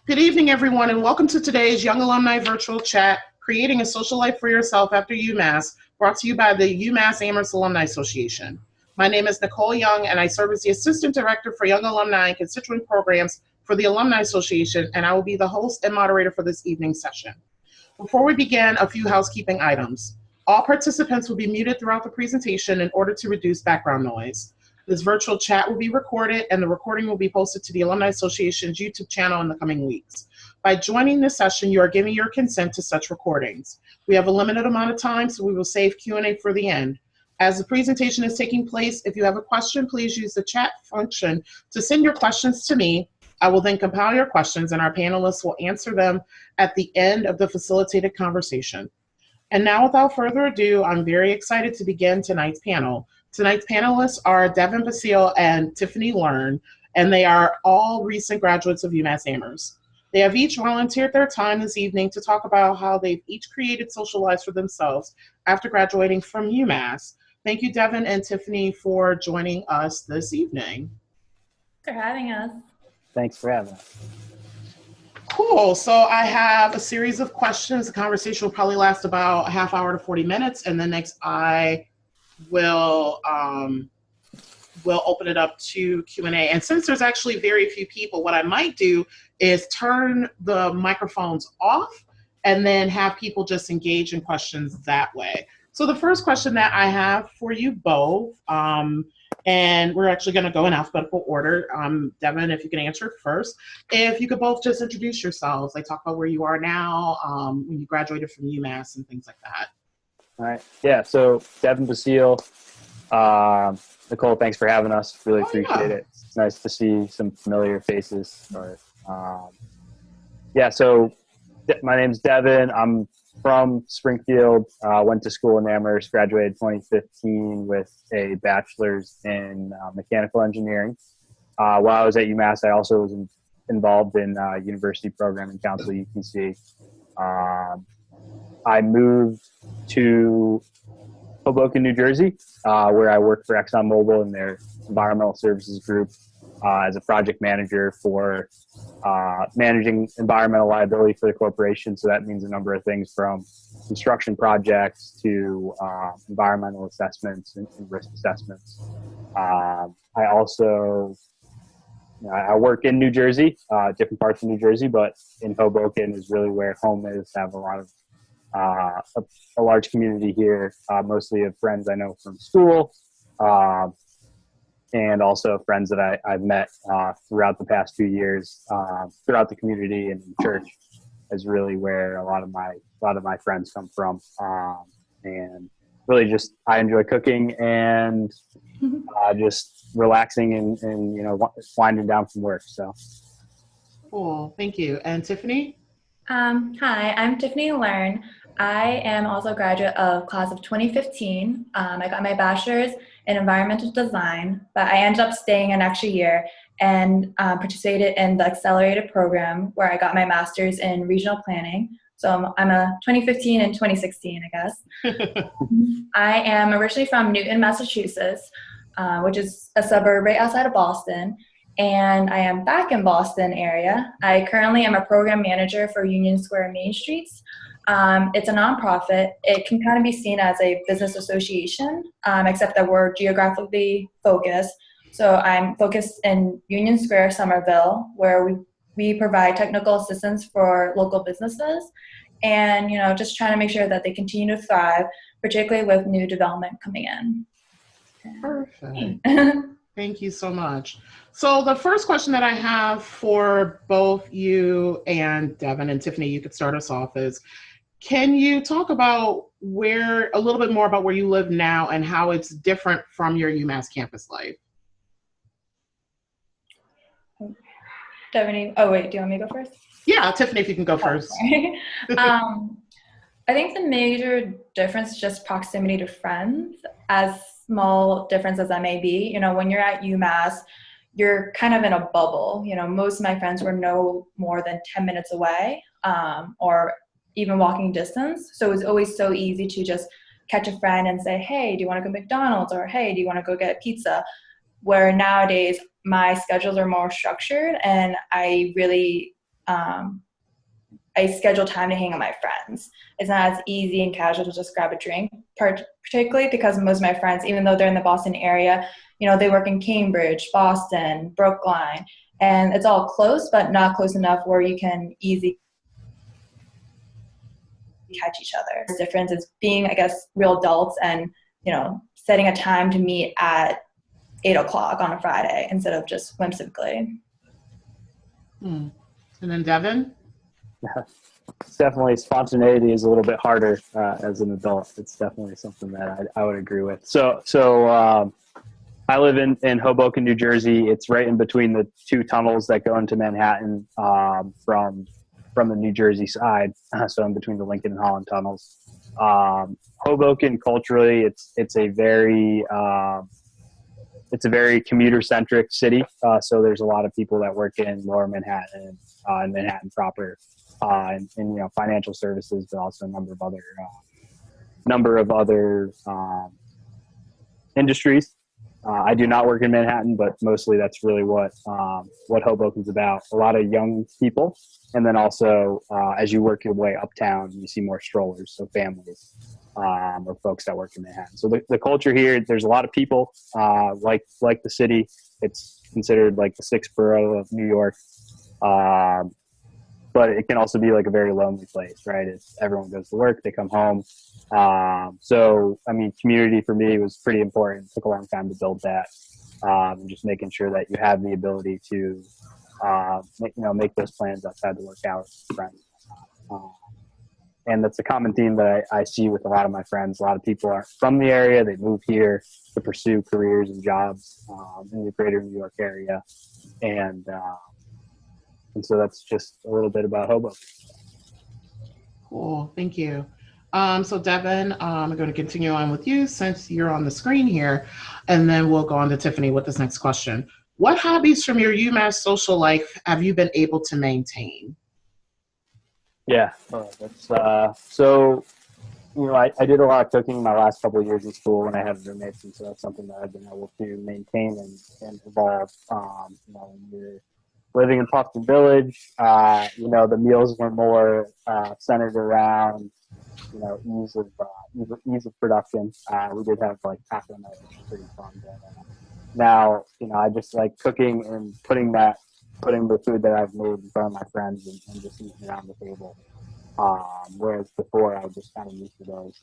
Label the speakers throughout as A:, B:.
A: Good evening, everyone, and welcome to today's Young Alumni Virtual Chat, Creating a Social Life for Yourself After UMass, brought to you by the UMass Amherst Alumni Association. My name is Nicole Young, and I serve as the Assistant Director for Young Alumni and Constituent Programs for the Alumni Association, and I will be the host and moderator for this evening's session. Before we begin, a few housekeeping items. All participants will be muted throughout the presentation in order to reduce background noise. This virtual chat will be recorded, and the recording will be posted to the Alumni Association's YouTube channel in the coming weeks. By joining this session, you are giving your consent to such recordings. We have a limited amount of time, so we will save Q&A for the end. As the presentation is taking place, if you have a question, please use the chat function to send your questions to me. I will then compile your questions, and our panelists will answer them at the end of the facilitated conversation. And now, without further ado, I'm very excited to begin tonight's panel. Tonight's panelists are Devin Basile and Tiffany Learn, and they are all recent graduates of UMass Amherst. They have each volunteered their time this evening to talk about how they've each created social lives for themselves after graduating from UMass. Thank you, Devin and Tiffany, for joining us this evening.
B: Thanks for having us.
C: Thanks for having us.
A: Cool. So I have a series of questions. The conversation will probably last about a half hour to 40 minutes, and then next we'll open it up to Q&A. And since there's actually very few people, what I might do is turn the microphones off and then have people just engage in questions that way. So the first question that I have for you both, and we're actually going to go in alphabetical order. Devin, if you can answer it first. If you could both just introduce yourselves, like talk about where you are now, when you graduated from UMass and things like that.
C: All right. Yeah. So Devin Basile, Nicole, thanks for having us. Really appreciate it. It's nice to see some familiar faces. So my name's Devin. I'm from Springfield. Went to school in Amherst. Graduated 2015 with a bachelor's in mechanical engineering. While I was at UMass, I also was involved in University Program and Council UPC. I moved to Hoboken, New Jersey, where I work for ExxonMobil in their environmental services group as a project manager for managing environmental liability for the corporation. So that means a number of things from construction projects to environmental assessments and risk assessments. I also I work in New Jersey, different parts of New Jersey, but in Hoboken is really where home is. I have a lot of a large community here, mostly of friends I know from school, and also friends that I've met throughout the past few years, throughout the community and in church is really where a lot of my friends come from. And really just I enjoy cooking and just relaxing and winding down from work. So
A: cool, thank you. And Tiffany?
B: Hi, I'm Tiffany Learn. I am also a graduate of class of 2015. I got my bachelor's in environmental design, but I ended up staying an extra year and participated in the accelerated program where I got my master's in regional planning. So I'm a 2015 and 2016, I guess. I am originally from Newton, Massachusetts, which is a suburb right outside of Boston. And I am back in Boston area. I currently am a program manager for Union Square Main Streets. It's a nonprofit. It can kind of be seen as a business association, except that we're geographically focused. So I'm focused in Union Square, Somerville, where we provide technical assistance for local businesses and, just trying to make sure that they continue to thrive, particularly with new development coming in.
A: Perfect. Thank you so much. So the first question that I have for both you and Devin and Tiffany, you could start us off is, can you talk about a little bit more about where you live now and how it's different from your UMass campus life?
B: Devin, do you want me to go first?
A: Yeah, Tiffany, if you can go first.
B: I think the major difference is just proximity to friends, as small difference as that may be. When you're at UMass, you're kind of in a bubble. Most of my friends were no more than 10 minutes away, or even walking distance. So it was always so easy to just catch a friend and say, hey, do you want to go to McDonald's? Or hey, do you want to go get pizza? Where nowadays my schedules are more structured and I really I schedule time to hang with my friends. It's not as easy and casual to just grab a drink, particularly because most of my friends, even though they're in the Boston area, they work in Cambridge, Boston, Brookline, and it's all close, but not close enough where you can easily catch each other. The difference is being, I guess, real adults and, setting a time to meet at 8:00 on a Friday instead of just whimsically.
A: And then Devin?
C: It's definitely, spontaneity is a little bit harder as an adult. It's definitely something that I would agree with. So I live in Hoboken, New Jersey. It's right in between the two tunnels that go into Manhattan from the New Jersey side. So in between the Lincoln and Holland tunnels. Hoboken culturally, it's a very commuter centric city. So there's a lot of people that work in Lower Manhattan and Manhattan proper, and financial services, but also a number of other industries. I do not work in Manhattan, but mostly that's really what Hoboken's about. A lot of young people, and then also as you work your way uptown, you see more strollers, so families or folks that work in Manhattan. So the culture here, there's a lot of people like the city. It's considered like the sixth borough of New York, but it can also be like a very lonely place, right? Everyone goes to work, they come home. So, I mean, community for me was pretty important. It took a long time to build that. Just making sure that you have the ability to, make those plans outside the work hours with friends. And that's a common theme that I see with a lot of my friends. A lot of people are from the area. They move here to pursue careers and jobs in the greater New York area. And so that's just a little bit about Hoboken.
A: Cool, thank you. So Devin, I'm going to continue on with you since you're on the screen here, and then we'll go on to Tiffany with this next question. What hobbies from your UMass social life have you been able to maintain?
C: Yeah, so I did a lot of cooking my last couple of years in school when I had roommates, and so that's something that I've been able to maintain and evolve. When you're living in Puffton Village, the meals were more centered around ease of production. We did have like taco night, which was pretty fun. But now, I just like cooking and putting the food that I've made in front of my friends and just eating around the table. Whereas before, I was just kind of used to those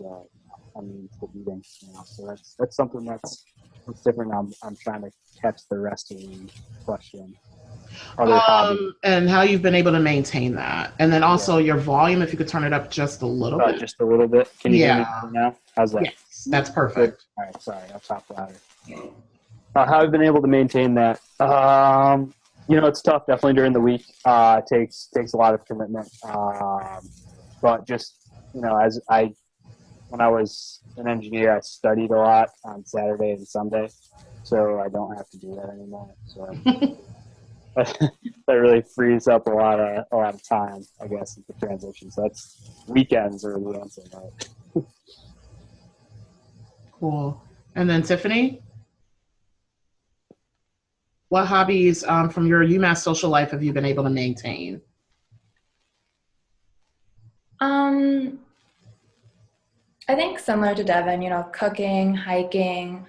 C: means to eating. So that's something that's different. I'm trying to catch the rest of the question.
A: And how you've been able to maintain that, and then also your volume, if you could turn it up just a little bit.
C: Just a little bit. Can you hear me now? How's that?
A: Yes, that's perfect.
C: All right, sorry, I'll talk louder. How I've been able to maintain that? It's tough. Definitely during the week, it takes a lot of commitment. But just when I was an engineer, I studied a lot on Saturday and Sunday, so I don't have to do that anymore. So. That really frees up a lot of time, I guess, with the transition. So that's weekends are the answer, right?
A: Cool. And then Tiffany, what hobbies from your UMass social life have you been able to maintain?
B: I think similar to Devin, cooking, hiking,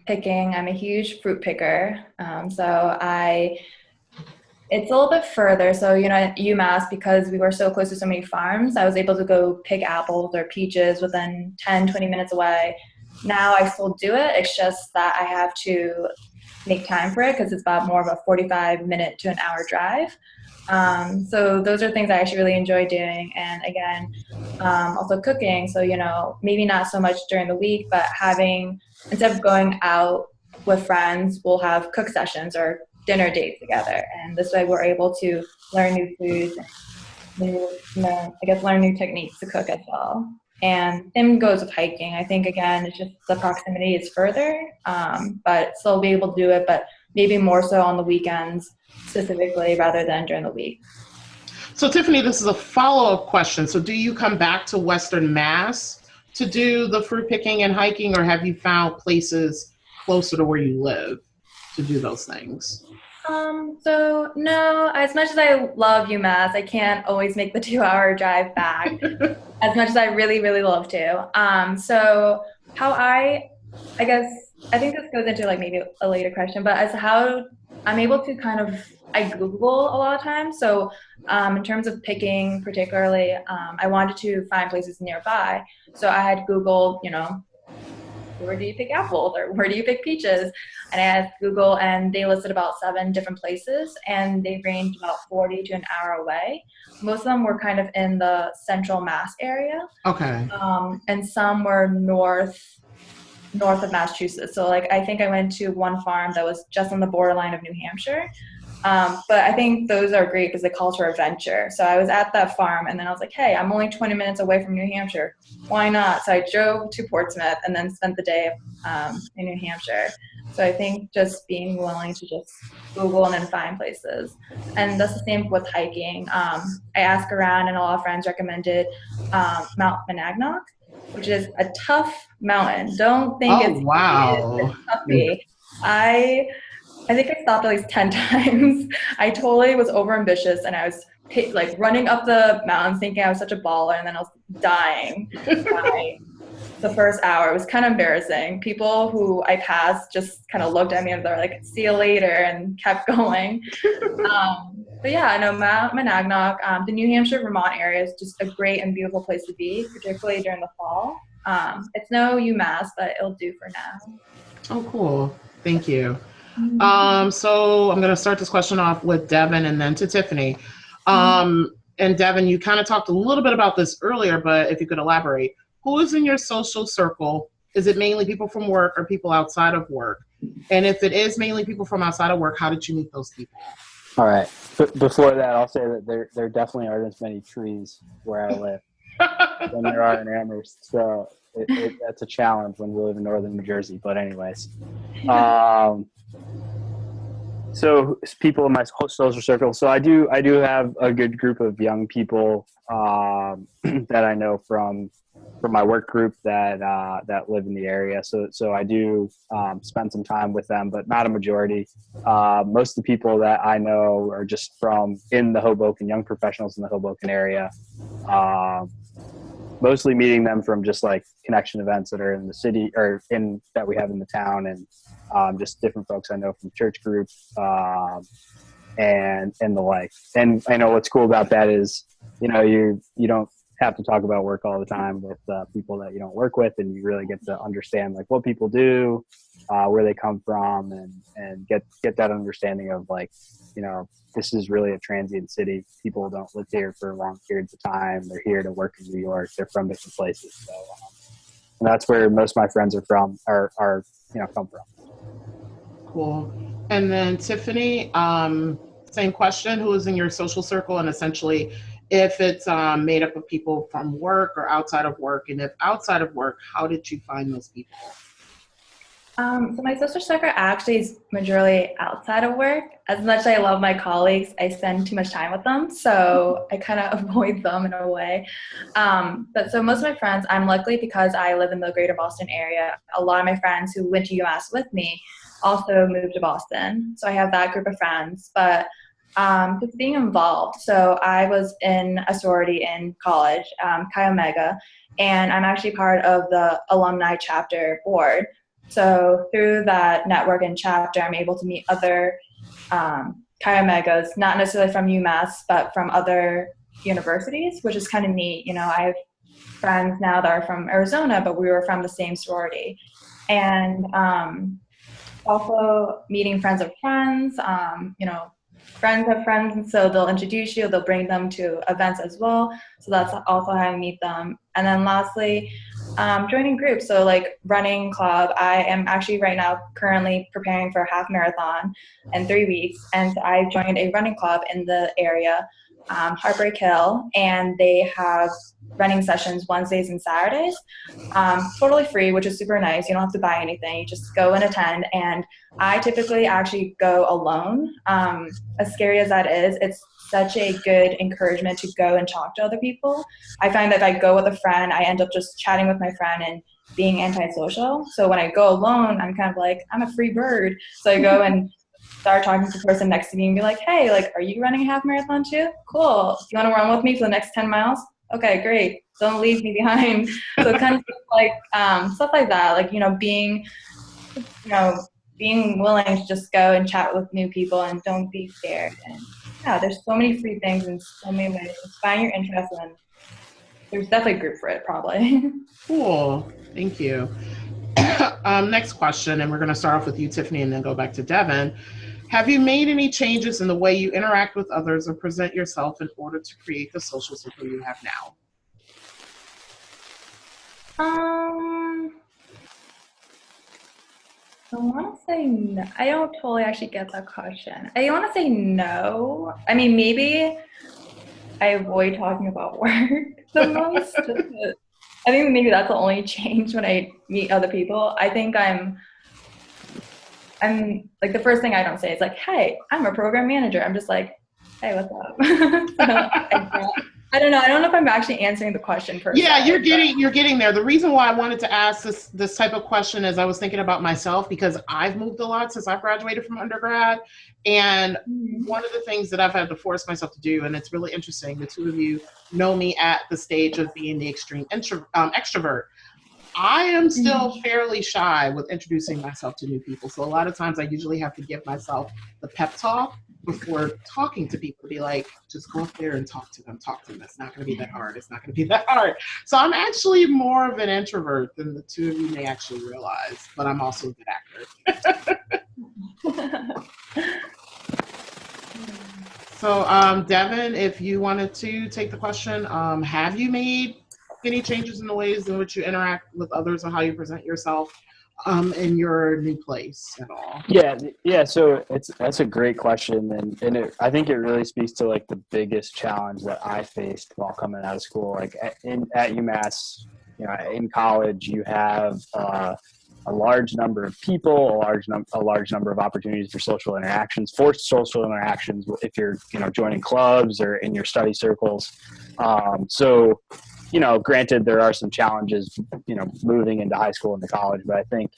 B: picking. I'm a huge fruit picker. It's a little bit further. So, at UMass, because we were so close to so many farms, I was able to go pick apples or peaches within 10, 20 minutes away. Now I still do it. It's just that I have to make time for it because it's about more of a 45-minute to an hour drive. So those are things I actually really enjoy doing. And again, also cooking. So, maybe not so much during the week, but instead of going out with friends, we'll have cook sessions or dinner dates together. And this way we're able to learn new foods and learn new techniques to cook as well. And same goes with hiking. I think, again, it's just the proximity is further, but still be able to do it, but maybe more so on the weekends specifically rather than during the week.
A: So Tiffany, this is a follow-up question. So do you come back to Western Mass to do the fruit picking and hiking, or have you found places closer to where you live to do those things?
B: So no, as much as I love UMass, I can't always make the 2 hour drive back as much as I really, really love to. So how I guess, I think this goes into like maybe a later question, but as how I'm able to kind of, I Google a lot of times. So in terms of picking particularly, I wanted to find places nearby. So I had Googled, where do you pick apples or where do you pick peaches? And I asked Google and they listed about 7 different places and they ranged about 40 to an hour away. Most of them were kind of in the central Mass area.
A: Okay.
B: And some were north of Massachusetts. So like I think I went to one farm that was just on the borderline of New Hampshire. But I think those are great because they call for adventure. So I was at that farm and then I was like, hey, I'm only 20 minutes away from New Hampshire. Why not? So I drove to Portsmouth and then spent the day in New Hampshire. So I think just being willing to just Google and then find places. And that's the same with hiking. I asked around and a lot of friends recommended Mount Monadnock, which is a tough mountain. Don't think
A: Oh,
B: it's
A: wow.
B: easy. I think I stopped at least 10 times. I totally was overambitious and I was like running up the mountains thinking I was such a baller and then I was dying by the first hour. It was kind of embarrassing. People who I passed just kind of looked at me and they're like, see you later, and kept going. But yeah, I know Mount Monadnock, the New Hampshire, Vermont area is just a great and beautiful place to be, particularly during the fall. It's no UMass, but it'll do for now.
A: Oh, cool. Thank you. So I'm going to start this question off with Devin and then to Tiffany. And Devin, you kind of talked a little bit about this earlier, but if you could elaborate, who is in your social circle? Is it mainly people from work or people outside of work? And if it is mainly people from outside of work, how did you meet those people?
C: All right. Before that, I'll say that there definitely aren't as many trees where I live than there are in Amherst. So that's a challenge when we live in northern New Jersey. But anyways, so people in my social circle. So I do have a good group of young people that I know from my work group that live in the area. So I do spend some time with them, but not a majority. Most of the people that I know are just from in the Hoboken, young professionals in the Hoboken area. Mostly meeting them from just like connection events that are in the city or that we have in the town, and just different folks I know from church groups and the like. And I know what's cool about that is, you don't have to talk about work all the time with people that you don't work with, and you really get to understand like what people do, where they come from, and get that understanding of like, this is really a transient city. People don't live here for long periods of time. They're here to work in New York. They're from different places. So and that's where most of my friends are from, are come from.
A: Cool. And then Tiffany, same question. Who is in your social circle? And essentially, if it's made up of people from work or outside of work, and if outside of work, how did you find those people?
B: So my social circle actually is majorly outside of work. As much as I love my colleagues, I spend too much time with them, so I kind of avoid them in a way. But so most of my friends, I'm lucky because I live in the greater Boston area. A lot of my friends who went to UMass with me also moved to Boston. So I have that group of friends, but just being involved. So I was in a sorority in college, Chi Omega, and I'm actually part of the Alumni chapter board. So through that network and chapter, I'm able to meet other Chi Omegas, not necessarily from UMass, but from other universities, which is kind of neat. I have friends now that are from Arizona, but we were from the same sorority. And also meeting friends of friends, friends have friends, and so they'll introduce you, they'll bring them to events as well. So that's also how I meet them. And then lastly, joining groups. So like running club, I am actually right now currently preparing for a half marathon in 3 weeks. And I joined a running club in the area, Heartbreak Hill, and they have running sessions Wednesdays and Saturdays, totally free, which is super nice. You don't have to buy anything. You just go and attend. And I typically actually go alone. As scary as that is, it's such a good encouragement to go and talk to other people. I find that if I go with a friend, I end up just chatting with my friend and being antisocial. So when I go alone, I'm kind of like, I'm a free bird. So I go and start talking to the person next to me and be like, hey, like, are you running a half marathon too? Cool. Do you want to run with me for the next 10 miles? Okay, great. Don't leave me behind. So kind of stuff like that, like, being willing to just go and chat with new people and don't be scared. And yeah, there's so many free things in so many ways. Just find your interest, and there's definitely a group for it, probably.
A: Cool. Thank you. Next question, and we're going to start off with you, Tiffany, and then go back to Devin. Have you made any changes in the way you interact with others or present yourself in order to create the social circle you have now?
B: I want to say no. I don't totally actually get that question. I want to say no. I mean, maybe I avoid talking about work the most. I think maybe that's the only change when I meet other people. I think I'm like, the first thing I don't say is like, hey, I'm a program manager. I'm just like, hey, what's up? So I don't know. I don't know if I'm actually answering the question per
A: Yeah,
B: se,
A: you're getting there. The reason why I wanted to ask this type of question is I was thinking about myself, because I've moved a lot since I graduated from undergrad. And one of the things that I've had to force myself to do, and it's really interesting, the two of you know me at the stage of being the extreme extrovert. I am still fairly shy with introducing myself to new people. So a lot of times I usually have to give myself the pep talk before talking to people, to be like, just go up there and talk to them. It's not going to be that hard. It's not going to be that hard. So I'm actually more of an introvert than the two of you may actually realize, but I'm also a good actor. So Devin, if you wanted to take the question, have you made any changes in the ways in which you interact with others or how you present yourself in your new place at all?
C: Yeah. So that's a great question, and I think it really speaks to like the biggest challenge that I faced while coming out of school. Like at UMass, in college, you have a large number of people, a large number of opportunities for social interactions, forced social interactions if you're joining clubs or in your study circles. So granted, there are some challenges, moving into high school and to college, but I think,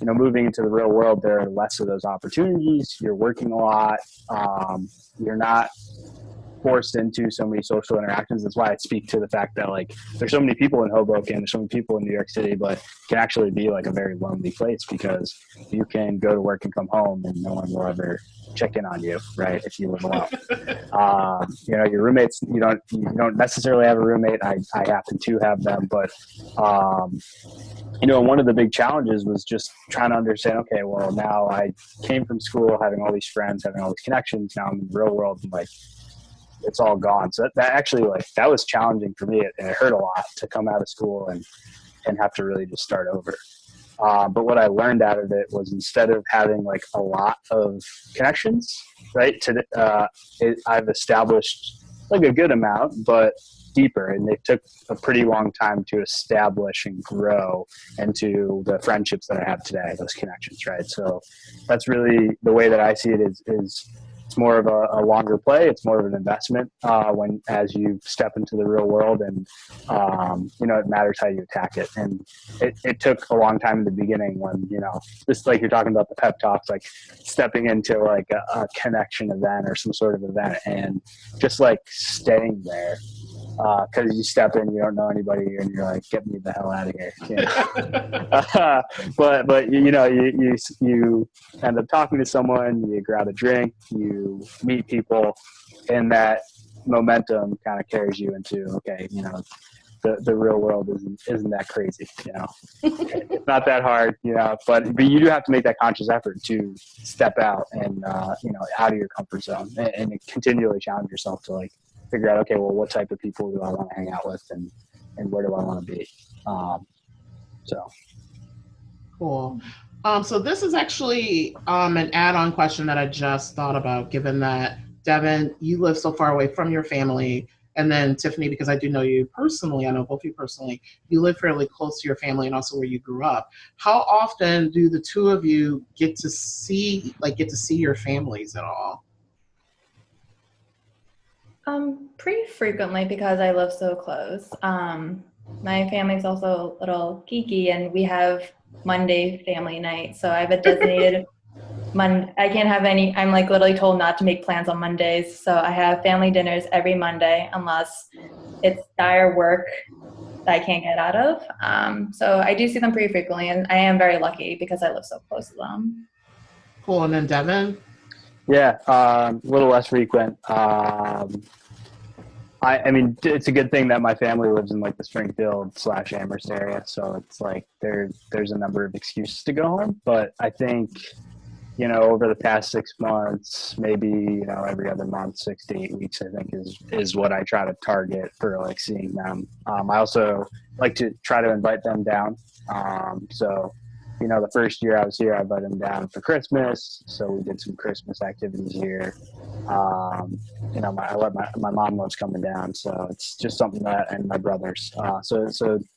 C: moving into the real world, there are less of those opportunities. You're working a lot. You're not forced into so many social interactions. That's why I speak to the fact that like there's so many people in Hoboken, there's so many people in New York City, but it can actually be like a very lonely place because you can go to work and come home and no one will ever check in on you, right? If you live alone. Your roommates, you don't necessarily have a roommate. I happen to have them, but one of the big challenges was just trying to understand, okay, well, now I came from school having all these friends, having all these connections. Now I'm in the real world and like it's all gone. So that actually that was challenging for me, and it hurt a lot to come out of school and have to really just start over. But what I learned out of it was, instead of having like a lot of connections, right, I've established like a good amount, but deeper, and it took a pretty long time to establish and grow into the friendships that I have today, those connections, right? So that's really the way that I see it. Is it's more of a longer play. It's more of an investment as you step into the real world, and it matters how you attack it. And it took a long time in the beginning when just like you're talking about the pep talks, like stepping into like a connection event or some sort of event, and just like staying there. Because you step in, you don't know anybody, and you're like, "Get me the hell out of here!" But you end up talking to someone, you grab a drink, you meet people, and that momentum kind of carries you into the real world isn't that crazy, It's not that hard, but you do have to make that conscious effort to step out and out of your comfort zone and continually challenge yourself to like figure out, okay, well, what type of people do I want to hang out with, and where do I want to be?
A: Cool. So this is actually an add-on question that I just thought about, given that, Devin, you live so far away from your family, and then Tiffany, because I do know you personally, I know both of you personally, you live fairly close to your family and also where you grew up. How often do the two of you get to see your families at all?
B: Pretty frequently, because I live so close. My family's also a little geeky, and we have Monday family night. So I have a designated I can't have any, I'm like literally told not to make plans on Mondays. So I have family dinners every Monday unless it's dire work that I can't get out of. So I do see them pretty frequently, and I am very lucky because I live so close to them.
A: Cool. And then Devin?
C: Yeah, a little less frequent. I mean, it's a good thing that my family lives in like the Springfield / Amherst area, so it's like there's a number of excuses to go home. But I think, over the past 6 months, maybe every other month, 6 to 8 weeks, I think is what I try to target for like seeing them. I also like to try to invite them down. So the first year I was here, I invited them down for Christmas, so we did some Christmas activities here. My mom loves coming down, so it's just something that, and my brothers. So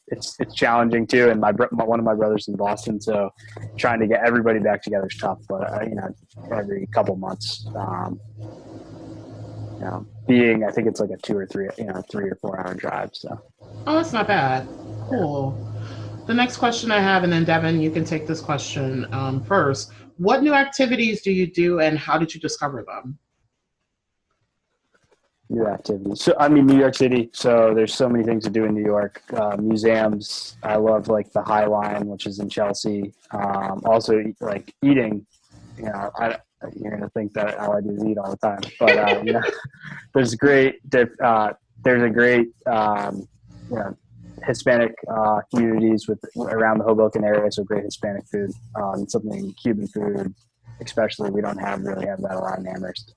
C: it's challenging too. And one of my brothers in Boston, so trying to get everybody back together is tough. But every couple months, being I think it's like a 3 or 4 hour drive. So.
A: Oh, that's not bad. Cool. The next question I have, and then Devin, you can take this question first. What new activities do you do, and how did you discover them?
C: New activities. So, I mean, New York City. So there's so many things to do in New York. Museums. I love like the High Line, which is in Chelsea. Also, like eating. You're gonna think that all I do is eat all the time, but there's a great Hispanic communities around the Hoboken area. So great Hispanic food. Something Cuban food, especially. We don't really have that a lot in Amherst.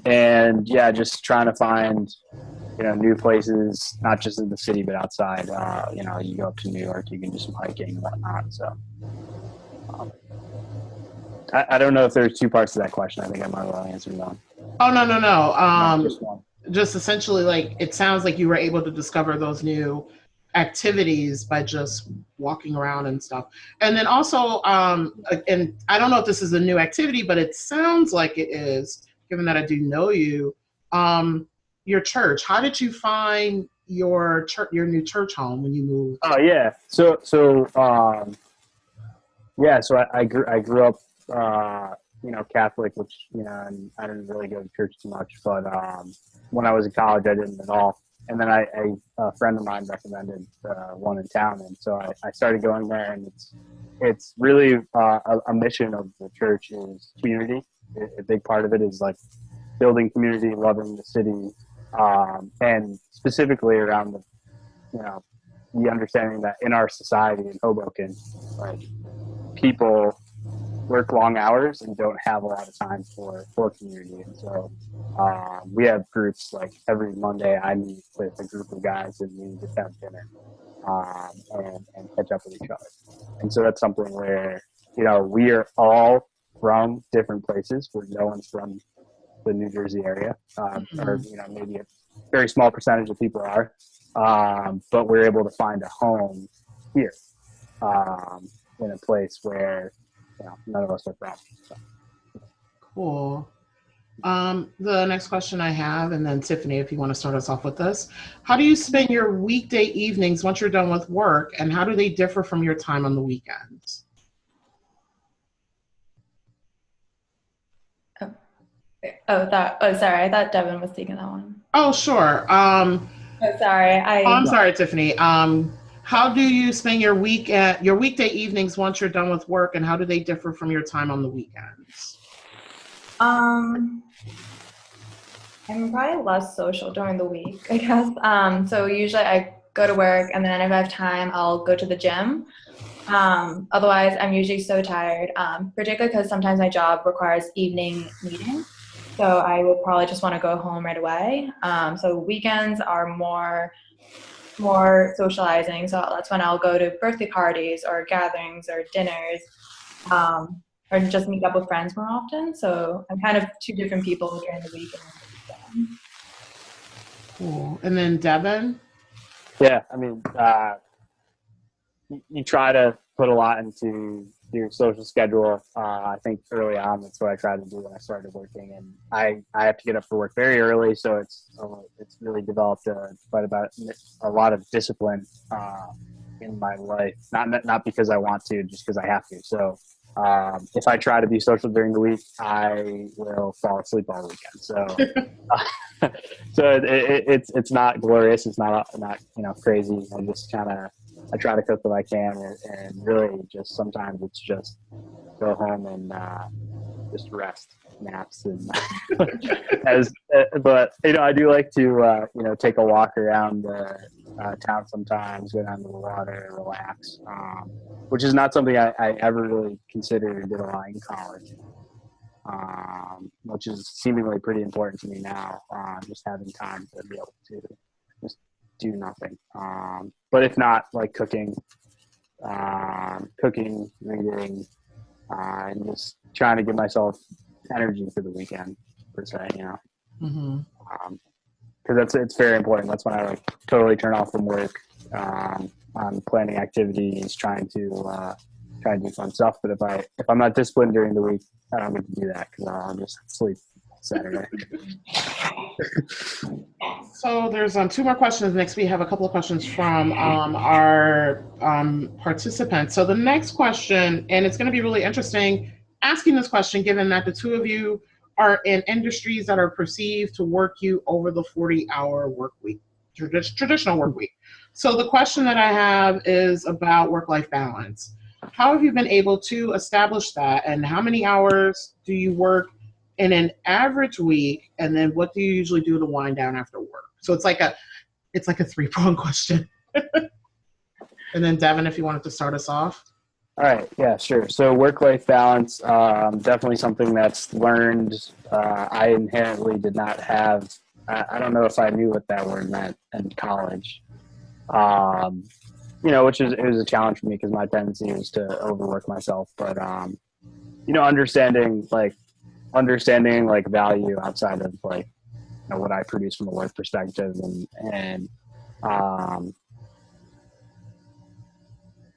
C: And yeah, just trying to find, new places, not just in the city, but outside. You go up to New York, you can do some hiking and whatnot. So I don't know if there's two parts to that question. I think I might have answered one.
A: Oh, no.
C: Just one.
A: Just essentially, like, it sounds like you were able to discover those new activities by just walking around and stuff. And then also, and I don't know if this is a new activity, but it sounds like it is, given that I do know you. Your church. How did you find your new church home when you moved?
C: Oh yeah. So I grew up, Catholic, which, and I didn't really go to church too much, but when I was in college, I didn't at all. And then a friend of mine recommended one in town, and so I started going there. And it's really a mission of the church is community. A big part of it is like building community, loving the city, and specifically around the understanding that in our society in Hoboken, like people work long hours and don't have a lot of time for community. And so we have groups like every Monday I meet with a group of guys and we just have dinner and catch up with each other. And so that's something where, we are all from different places where no one's from the New Jersey area, or, maybe a very small percentage of people are, but we're able to find a home here in a place where none of us are from. So.
A: Cool. The next question I have, and then Tiffany, if you want to start us off with this, how do you spend your weekday evenings once you're done with work, and how do they differ from your time on the weekends?
B: Sorry, I thought Devin was taking that one.
A: Oh, sure.
B: Sorry.
A: I'm sorry, Tiffany. How do you spend your weekday evenings once you're done with work, and how do they differ from your time on the weekends?
B: I'm probably less social during the week, I guess. So usually I go to work, and then if I have time, I'll go to the gym. Otherwise, I'm usually so tired, particularly because sometimes my job requires evening meetings. So I would probably just want to go home right away. So weekends are more socializing. So that's when I'll go to birthday parties or gatherings or dinners, or just meet up with friends more often. So I'm kind of two different people during the week and the weekend.
A: Cool. And then Devin?
C: Yeah, I mean, you try to put a lot into your social schedule. I think early on, that's what I tried to do when I started working, and I have to get up for work very early, so it's really developed quite about a lot of discipline in my life. Not because I want to, just because I have to. So If I try to be social during the week, I will fall asleep all weekend. So, it's not glorious. It's not crazy. I try to cook what I can, and really just sometimes it's just go home and just rest, naps, and but I do like to take a walk around the town sometimes, go down to the water, relax, which is not something I ever really considered or did a lot in college, which is seemingly pretty important to me now, just having time to be able to just do nothing. But if not, like cooking, reading, and just trying to give myself energy for the weekend, per se,
A: Mm-hmm.
C: Because it's very important. That's when I totally turn off from work. I'm planning activities, trying to do fun stuff. But if I'm not disciplined during the week, I don't get to do that because I'll just sleep Saturday.
A: So there's 2 more questions. Next, we have a couple of questions from our participants. So the next question, and it's going to be really interesting asking this question, given that the 2 of you are in industries that are perceived to work you over the 40-hour work week, traditional work week. So the question that I have is about work-life balance. How have you been able to establish that, and how many hours do you work in an average week, and then what do you usually do to wind down after work? So it's like a 3-pronged question. And then Devin, if you wanted to start us off.
C: All right. Yeah, sure. So work-life balance, definitely something that's learned. I inherently did not have, I don't know if I knew what that word meant in college, which it was a challenge for me because my tendency was to overwork myself. But, understanding value outside of what I produce from a work perspective, and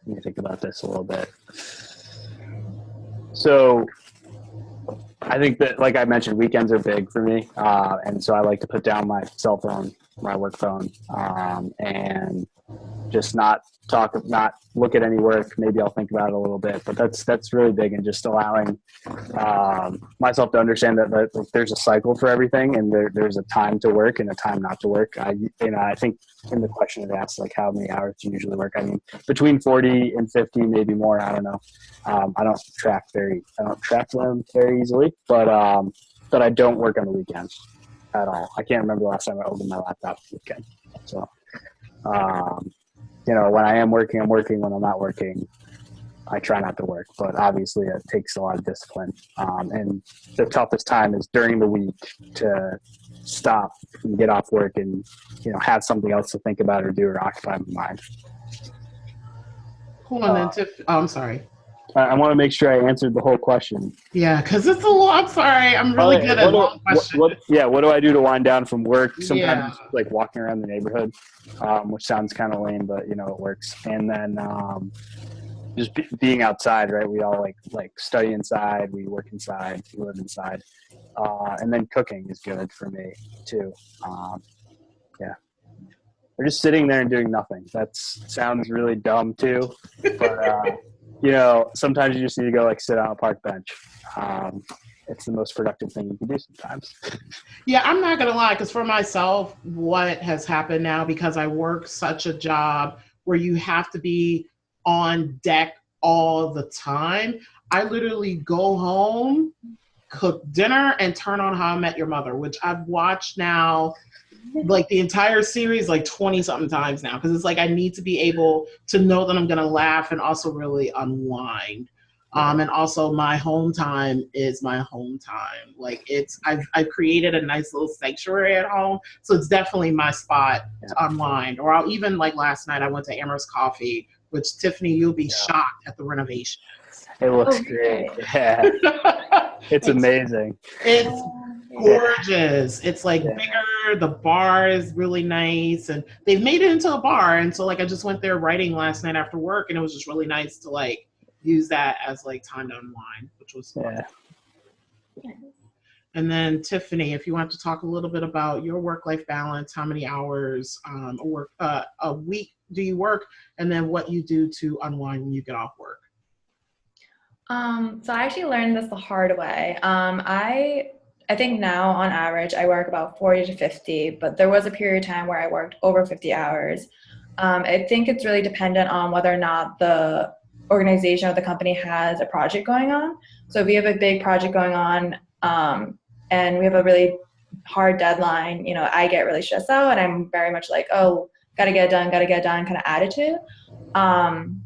C: let me think about this a little bit. So I think that, like I mentioned, weekends are big for me. And so I like to put down my cell phone, my work phone, and just not look at any work. Maybe I'll think about it a little bit, but that's really big, and just allowing myself to understand that there's a cycle for everything, and there's a time to work and a time not to work. I think in the question it asks how many hours do you usually work. I mean, between 40 and 50, maybe more. I don't know. I don't track them very easily, but I don't work on the weekends at all. I can't remember the last time I opened my laptop on the weekend. So. When I am working, I'm working. When I'm not working, I try not to work. But obviously, it takes a lot of discipline. And the toughest time is during the week to stop and get off work and, have something else to think about or do or occupy my mind.
A: Cool. And then I'm sorry.
C: I want to make sure I answered the whole question.
A: Yeah, because it's a lot. I'm sorry. I'm really good at long questions.
C: What do I do to wind down from work? Sometimes walking around the neighborhood, which sounds kind of lame, but it works. And then just being outside, right? We all like study inside, we work inside, we live inside. And then cooking is good for me too. Or just sitting there and doing nothing. That sounds really dumb too, but sometimes you just need to go sit on a park bench. It's the most productive thing you can do sometimes.
A: Yeah, I'm not gonna lie, because for myself, what has happened now, because I work such a job where you have to be on deck all the time, I literally go home, cook dinner, and turn on How I Met Your Mother, which I've watched now the entire series 20 something times now, because it's I need to be able to know that I'm gonna laugh and also really unwind. And also my home time is my home time. I've created a nice little sanctuary at home, so it's definitely my spot to unwind. Or I'll even last night I went to Amherst Coffee, which Tiffany, you'll be shocked at the renovation.
C: It looks great. Yeah. It's amazing.
A: It's gorgeous. It's bigger. The bar is really nice, and they've made it into a bar. And so I just went there writing last night after work, and it was just really nice to use that as time to unwind, which was fun. Yeah. And then Tiffany, if you want to talk a little bit about your work-life balance, how many hours a week do you work, and then what you do to unwind when you get off work?
B: So I actually learned this the hard way. I think now on average I work about 40 to 50, but there was a period of time where I worked over 50 hours. I think it's really dependent on whether or not the organization or the company has a project going on. So if we have a big project going on, and we have a really hard deadline, I get really stressed out and I'm very much like, oh, gotta get it done kind of attitude. Um,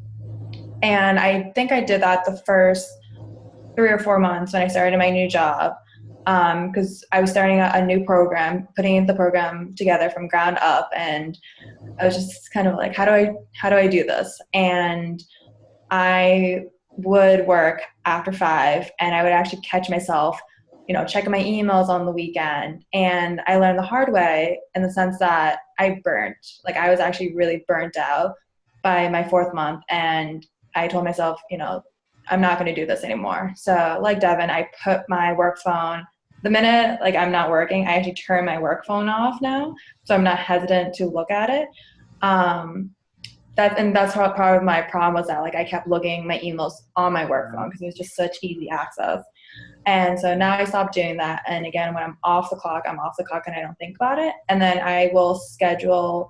B: and I think I did that the first 3 or 4 months when I started my new job, because I was starting a new program, putting the program together from ground up, and I was just kind of like, how do I do this? And I would work after 5, and I would actually catch myself, checking my emails on the weekend. And I learned the hard way in the sense that I was actually really burnt out by my 4th month, and I told myself, I'm not going to do this anymore. So like Devin, I put my work phone, the minute like I'm not working, I actually turn my work phone off now. So I'm not hesitant to look at it. That's how part of my problem was that like I kept looking my emails on my work phone because it was just such easy access. And so now I stopped doing that. And again, when I'm off the clock and I don't think about it. And then I will schedule,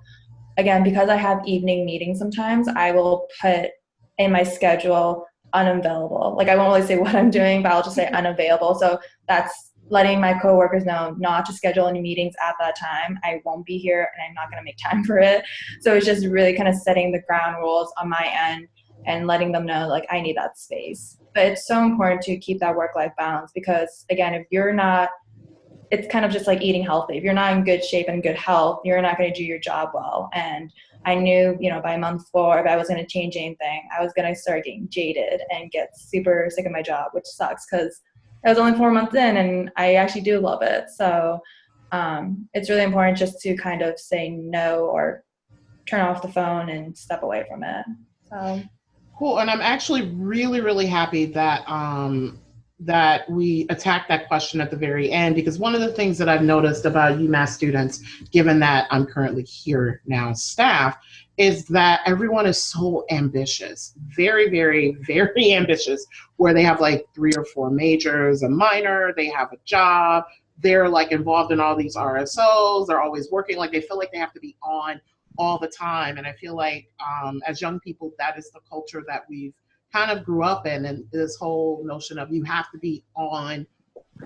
B: again, because I have evening meetings sometimes, I will put in my schedule unavailable. Like I won't really say what I'm doing, but I'll just say unavailable. So that's letting my coworkers know not to schedule any meetings at that time. I won't be here and I'm not going to make time for it. So it's just really kind of setting the ground rules on my end and letting them know like I need that space. But it's so important to keep that work-life balance because again, if you're not, it's kind of just like eating healthy. If you're not in good shape and good health, you're not going to do your job well. And I knew, by month 4, if I was going to change anything, I was going to start getting jaded and get super sick of my job, which sucks because I was only 4 months in and I actually do love it. So it's really important just to kind of say no or turn off the phone and step away from it. So
A: cool. And I'm actually really, really happy that we attacked that question at the very end, because one of the things that I've noticed about UMass students, given that I'm currently here now as staff, is that everyone is so ambitious, very, very, very ambitious, where they have like 3 or 4 majors, a minor, they have a job, they're like involved in all these RSOs, they're always working, like they feel like they have to be on all the time. And I feel like as young people, that is the culture that we've kind of grew up in, and this whole notion of you have to be on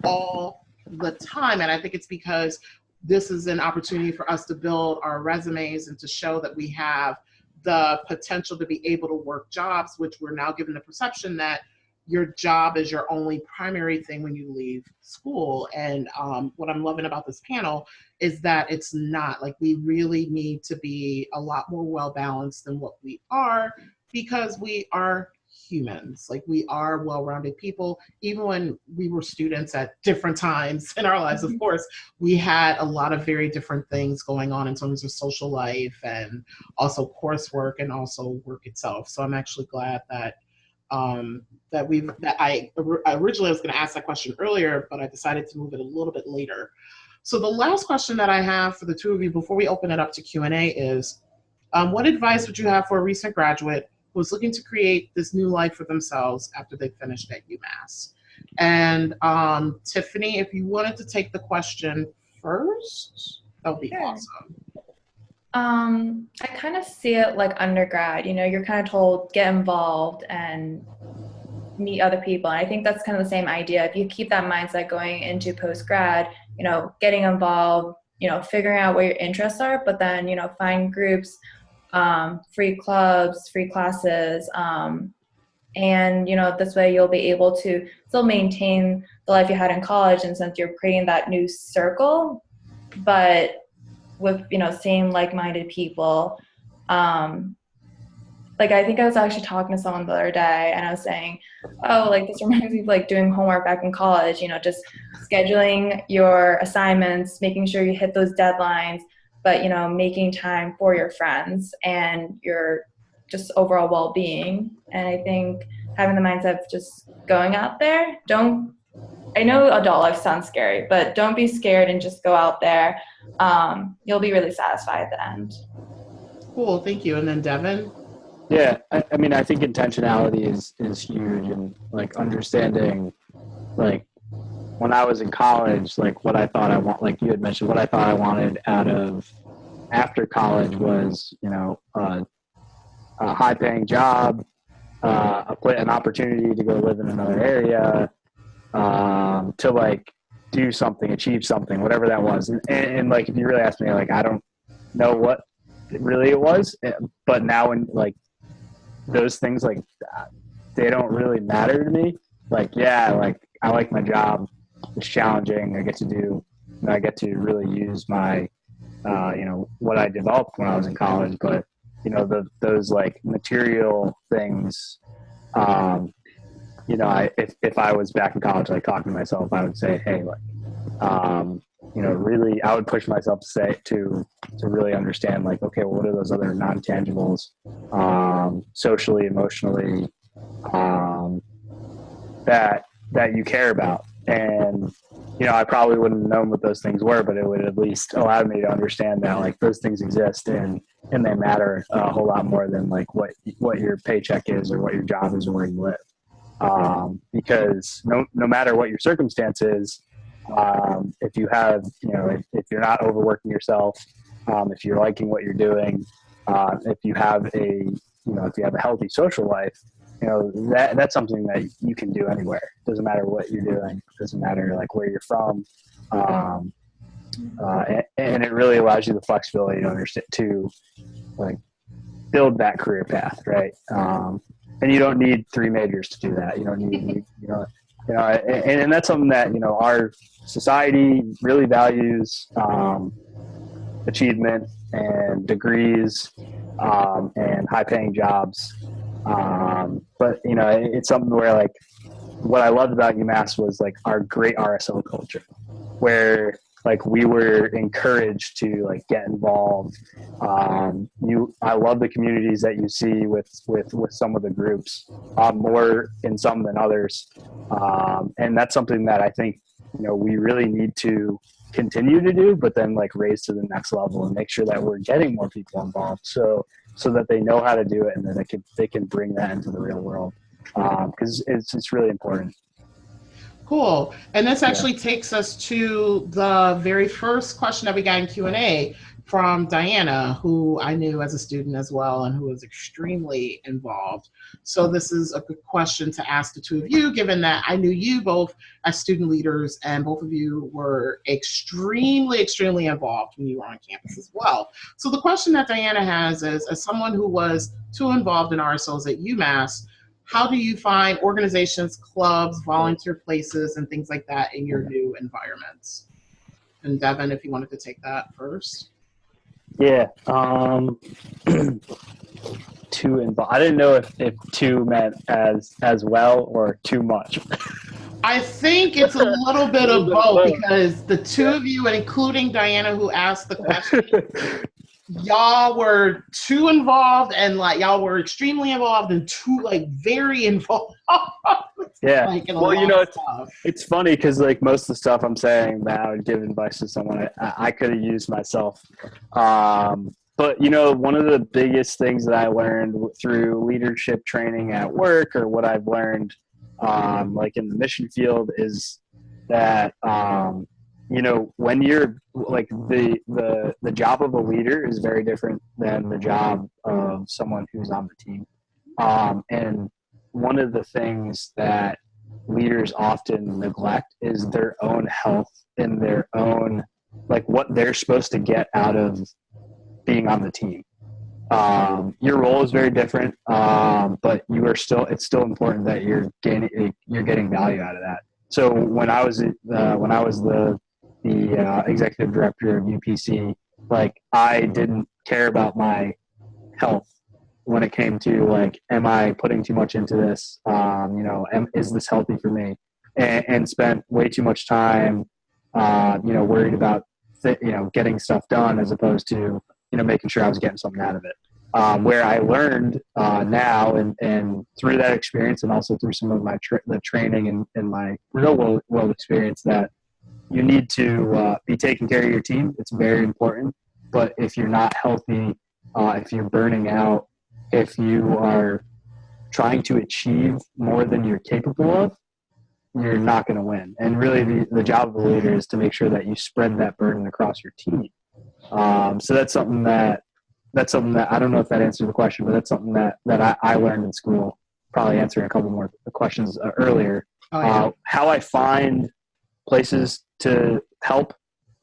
A: all the time. And I think it's because this is an opportunity for us to build our resumes and to show that we have the potential to be able to work jobs, which we're now given the perception that your job is your only primary thing when you leave school. And what I'm loving about this panel is that it's not. Like, we really need to be a lot more well-balanced than what we are, because we are humans. Like, we are well-rounded people. Even when we were students at different times in our lives, of course, we had a lot of very different things going on in terms of social life and also coursework and also work itself. So I'm actually glad that I originally was going to ask that question earlier, but I decided to move it a little bit later. So the last question that I have for the two of you before we open it up to Q&A is, what advice would you have for a recent graduate who's looking to create this new life for themselves after they finished at UMass? And Tiffany, if you wanted to take the question first, that would be awesome.
B: I kind of see it like undergrad, you're kind of told get involved and meet other people. And I think that's kind of the same idea. If you keep that mindset going into post-grad, getting involved, figuring out what your interests are, but then, find groups, free clubs, free classes, and this way you'll be able to still maintain the life you had in college, and since you're creating that new circle, but with same like-minded people. Like, I think I was actually talking to someone the other day and I was saying, oh, like this reminds me of like doing homework back in college, just scheduling your assignments, making sure you hit those deadlines, but making time for your friends and your just overall well-being. And I think having the mindset of just going out there, I know adult life sounds scary, but don't be scared and just go out there. You'll be really satisfied at the end.
A: Cool, thank you. And then Devin?
C: Yeah, I mean, I think intentionality is huge, and like understanding, like when I was in college, like what I thought I want, like you had mentioned, what I thought I wanted out of after college was, a high paying job, an opportunity to go live in another area, to like do something, achieve something, whatever that was. And like, if you really ask me, like, I don't know what really it was, but now when like those things, like they don't really matter to me. Like, yeah, like I like my job. It's challenging. I get to really use my, what I developed when I was in college, but those like material things, if I was back in college, like talking to myself, I would say, hey, like, really, I would push myself to really understand, like, okay, well, what are those other non-tangibles, socially, emotionally, that you care about. And, I probably wouldn't have known what those things were, but it would at least allow me to understand that, like, those things exist and they matter a whole lot more than like what your paycheck is or what your job is or where you live. Because no matter what your circumstance is, if you have, if you're not overworking yourself, if you're liking what you're doing, if you have if you have a healthy social life, that's something that you can do anywhere. Doesn't matter what you're doing. Doesn't matter like where you're from. And it really allows you the flexibility to understand, to like build that career path, right? And you don't need 3 majors to do that. You don't need, and that's something that, our society really values, achievement and degrees, and high paying jobs. But, it's something where like what I loved about UMass was like our great RSO culture, where like we were encouraged to like get involved. I love the communities that you see with some of the groups, more in some than others. And that's something that I think, we really need to continue to do, but then like raise to the next level and make sure that we're getting more people involved. So that they know how to do it and then they can bring that into the real world. Cause it's really important.
A: Cool. And this actually takes us to the very first question that we got in Q&A from Diana, who I knew as a student as well and who was extremely involved. So this is a good question to ask the two of you, given that I knew you both as student leaders and both of you were extremely, extremely involved when you were on campus as well. So the question that Diana has is, as someone who was too involved in RSOs at UMass, how do you find organizations, clubs, volunteer places, and things like that in your new environments? And Devin, if you wanted to take that first.
C: Yeah. Too involved. I didn't know if too meant as well or too much.
A: I think it's a little bit of both, because the two of you, and including Diana who asked the question, y'all were too involved, and like y'all were extremely involved, and too like very involved.
C: Yeah.
A: Like,
C: Well, it's funny because like most of the stuff I'm saying that I would give advice to someone I could have used myself. But one of the biggest things that I learned through leadership training at work, or what I've learned like in the mission field, is that when you're like the job of a leader is very different than the job of someone who's on the team. And one of the things that leaders often neglect is their own health and their own, like what they're supposed to get out of being on the team. Your role is very different, but it's still important that you're getting value out of that. So when I was the executive director of UPC, like I didn't care about my health when it came to like, am I putting too much into this? Is this healthy for me? And spent way too much time, worried about, getting stuff done as opposed to, making sure I was getting something out of it. Where I learned now and through that experience, and also through some of my the training and my real world experience, that you need to be taking care of your team. It's very important. But if you're not healthy, if you're burning out, if you are trying to achieve more than you're capable of, you're not going to win. And really, the job of the leader is to make sure that you spread that burden across your team. So that's something that I don't know if that answers the question, but that's something that I learned in school. Probably answering a couple more questions earlier.
A: Oh, yeah.
C: How I find places to help.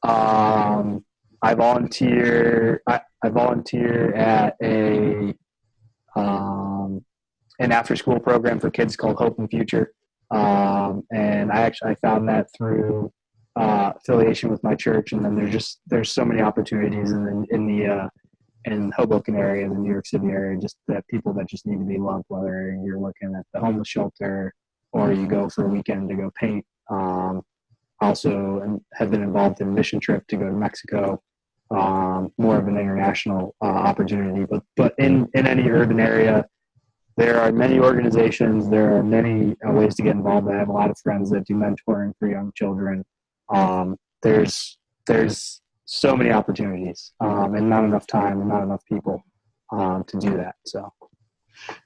C: I volunteer. I volunteer at an after-school program for kids called Hope and Future, and I found that through affiliation with my church. And then there's so many opportunities in Hoboken area, the New York City area, just that people that just need to be loved, whether you're looking at the homeless shelter or you go for a weekend to go paint. Also have been involved in a mission trip to go to Mexico, more of an international opportunity. But in any urban area, there are many organizations, there are many ways to get involved. I have a lot of friends that do mentoring for young children. There's so many opportunities, and not enough time and not enough people to do that. So.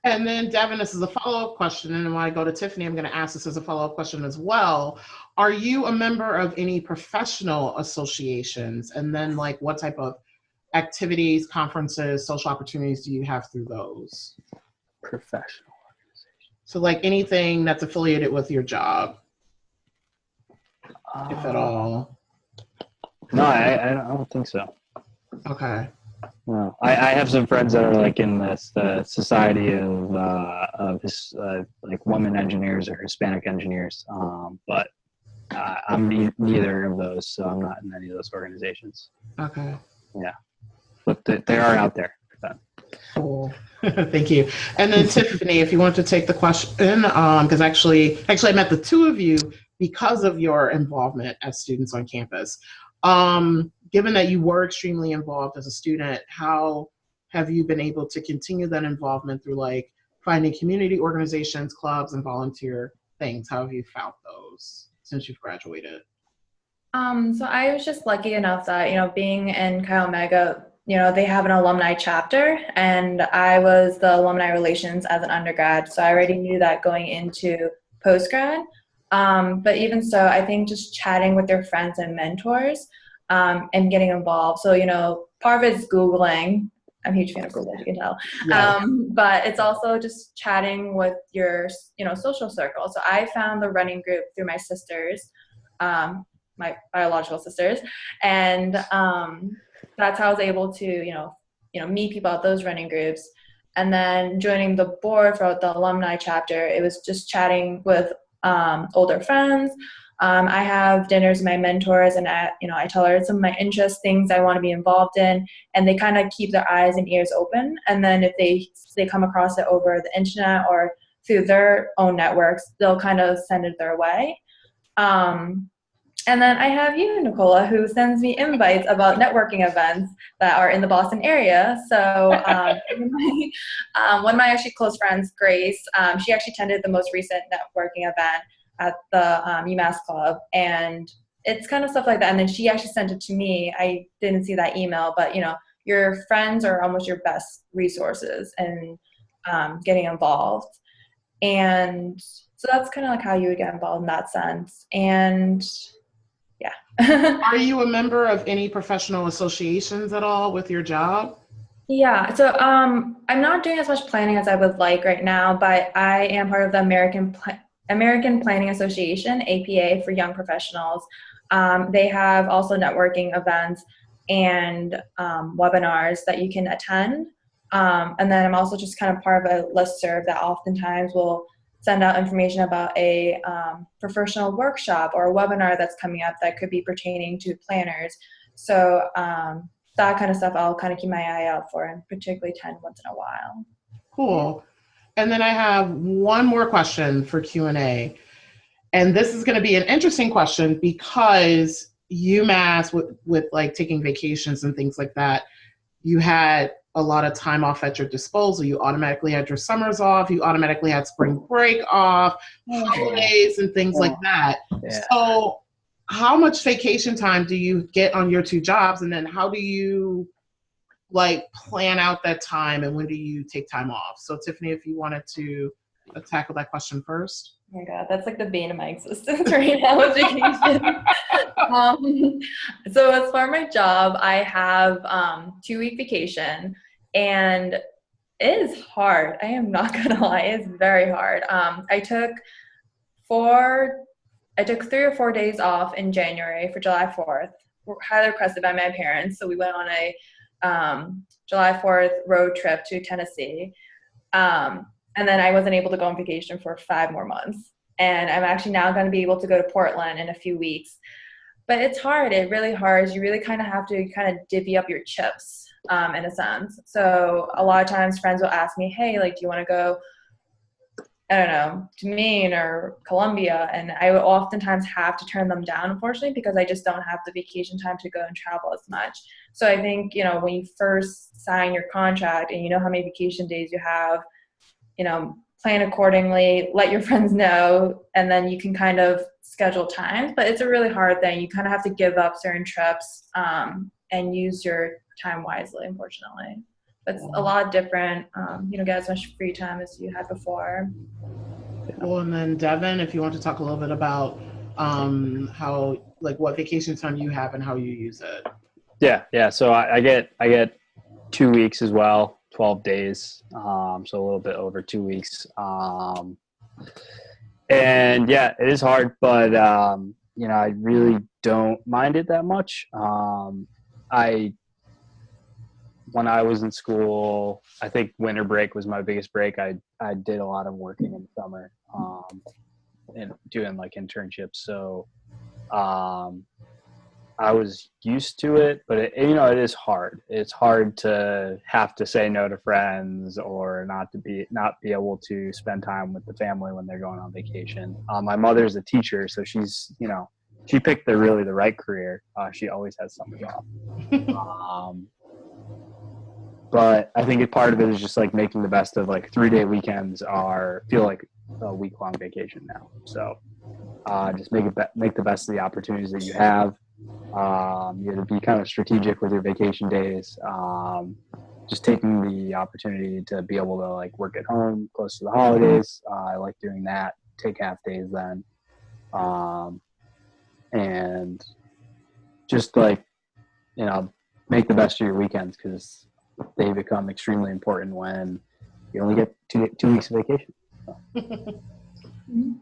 A: And then, Devin, this is a follow-up question, and when I go to Tiffany, I'm going to ask this as a follow-up question as well. Are you a member of any professional associations? And then, like, what type of activities, conferences, social opportunities do you have through those?
C: Professional organization.
A: So, like, anything that's affiliated with your job, if at all.
C: No, I don't think so.
A: Okay.
C: No, I have some friends that are like in the society of like women engineers or Hispanic engineers, but I'm neither of those, so I'm not in any of those organizations.
A: Okay.
C: Yeah, but they are out there.
A: Cool. Thank you. And then Tiffany, if you want to take the question, because actually I met the two of you because of your involvement as students on campus. Given that you were extremely involved as a student, how have you been able to continue that involvement through like finding community organizations, clubs, and volunteer things? How have you found those since you've graduated?
B: So I was just lucky enough that, being in Chi Omega, they have an alumni chapter, and I was the alumni relations as an undergrad. So I already knew that going into postgrad. But even so, I think just chatting with your friends and mentors, and getting involved. So, part of it is Googling. I'm a huge fan of Google, as you can tell.
A: Yeah.
B: But it's also just chatting with your, social circle. So I found the running group through my sisters, my biological sisters. And that's how I was able to, meet people at those running groups. And then joining the board for the alumni chapter, it was just chatting with older friends. I have dinners with my mentors, and I tell her some of my interests, things I want to be involved in, and they kind of keep their eyes and ears open. And then if they come across it over the internet or through their own networks, they'll kind of send it their way. And then I have you, Nicola, who sends me invites about networking events that are in the Boston area. So one of my actually close friends, Grace, she actually attended the most recent networking event at the UMass Club, and it's kind of stuff like that. And then she actually sent it to me. I didn't see that email, but your friends are almost your best resources in getting involved. And so that's kind of like how you would get involved in that sense. And yeah.
A: Are you a member of any professional associations at all with your job?
B: Yeah, so I'm not doing as much planning as I would like right now, but I am part of the American Planning Association, APA, for young professionals. They have also networking events and webinars that you can attend. And then I'm also just kind of part of a listserv that oftentimes will send out information about a professional workshop or a webinar that's coming up that could be pertaining to planners. So that kind of stuff I'll kind of keep my eye out for, and particularly attend once in a while.
A: Cool. And then I have one more question for Q&A. And this is going to be an interesting question because UMass, with like taking vacations and things like that, you had a lot of time off at your disposal. You automatically had your summers off. You automatically had spring break off, holidays and things like that. Yeah. So how much vacation time do you get on your two jobs? And then how do you like plan out that time, and when do you take time off? So Tiffany, if you wanted to tackle that question first.
B: Oh my God, that's like the bane of my existence right now is vacation. So as for my job, I have 2-week vacation, and it is hard. I am not gonna lie, it's very hard. I took 3 or 4 days off in January for July 4th. Highly requested by my parents. So we went on a July 4th road trip to Tennessee. And then I wasn't able to go on vacation for 5 more months. And I'm actually now going to be able to go to Portland in a few weeks. But it's hard. It's really hard. You really kind of have to kind of divvy up your chips in a sense. So a lot of times friends will ask me, hey, like, do you want to go, I don't know, to Maine or Colombia? And I would oftentimes have to turn them down, unfortunately, because I just don't have the vacation time to go and travel as much. So I think, when you first sign your contract and you know how many vacation days you have, plan accordingly, let your friends know, and then you can kind of schedule times. But it's a really hard thing. You kind of have to give up certain trips and use your time wisely, unfortunately. But it's a lot different. You don't get as much free time as you had before.
A: Well, and then Devin, if you want to talk a little bit about how, like, what vacation time you have and how you use it.
C: Yeah. So I get 2 weeks as well, 12 days. So a little bit over 2 weeks. And yeah, it is hard, but I really don't mind it that much. When I was in school, I think winter break was my biggest break. I did a lot of working in the summer and doing like internships. So I was used to it, but it is hard. It's hard to have to say no to friends or not be able to spend time with the family when they're going on vacation. My mother's a teacher, so she's, she picked the right career. She always has summers off. But I think part of it is just like making the best of like 3-day weekends feel like a week-long vacation now. So just make the best of the opportunities that you have. You have to be kind of strategic with your vacation days. Just taking the opportunity to be able to like work at home close to the holidays. I like doing that. Take half days then, and just like make the best of your weekends because they become extremely important when you only get two weeks of vacation.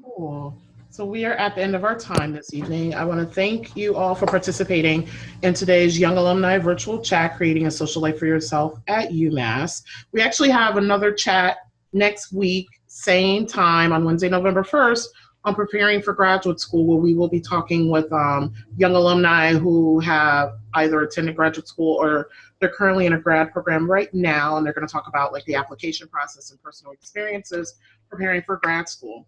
A: Cool. So we are at the end of our time this evening. I want to thank you all for participating in today's Young Alumni virtual chat, Creating a Social Life for Yourself at UMass. We actually have another chat next week, same time on Wednesday, November 1st, on preparing for graduate school, where we will be talking with young alumni who have either attended graduate school or they're currently in a grad program right now, and they're going to talk about like the application process and personal experiences preparing for grad school.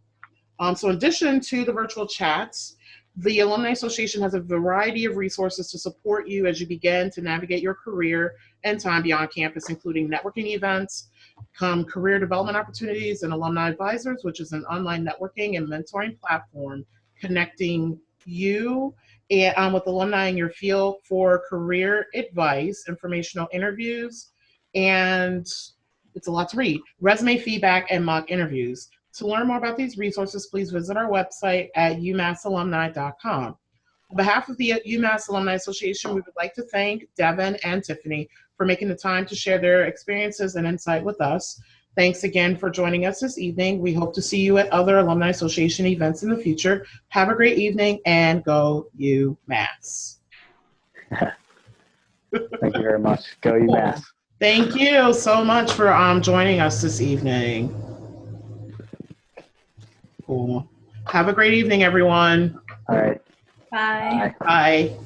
A: So in addition to the virtual chats, the Alumni Association has a variety of resources to support you as you begin to navigate your career and time beyond campus, including networking events, career development opportunities, and Alumni Advisors, which is an online networking and mentoring platform connecting you and with alumni in your field for career advice, informational interviews, and it's a lot to read, resume feedback, and mock interviews. To learn more about these resources, please visit our website at umassalumni.com. On behalf of the UMass Alumni Association, we would like to thank Devin and Tiffany for making the time to share their experiences and insight with us. Thanks again for joining us this evening. We hope to see you at other Alumni Association events in the future. Have a great evening and go UMass.
C: Thank you very much. Go UMass.
A: Thank you so much for joining us this evening. Cool. Have a great evening, everyone.
C: All right.
B: Bye.
A: Bye.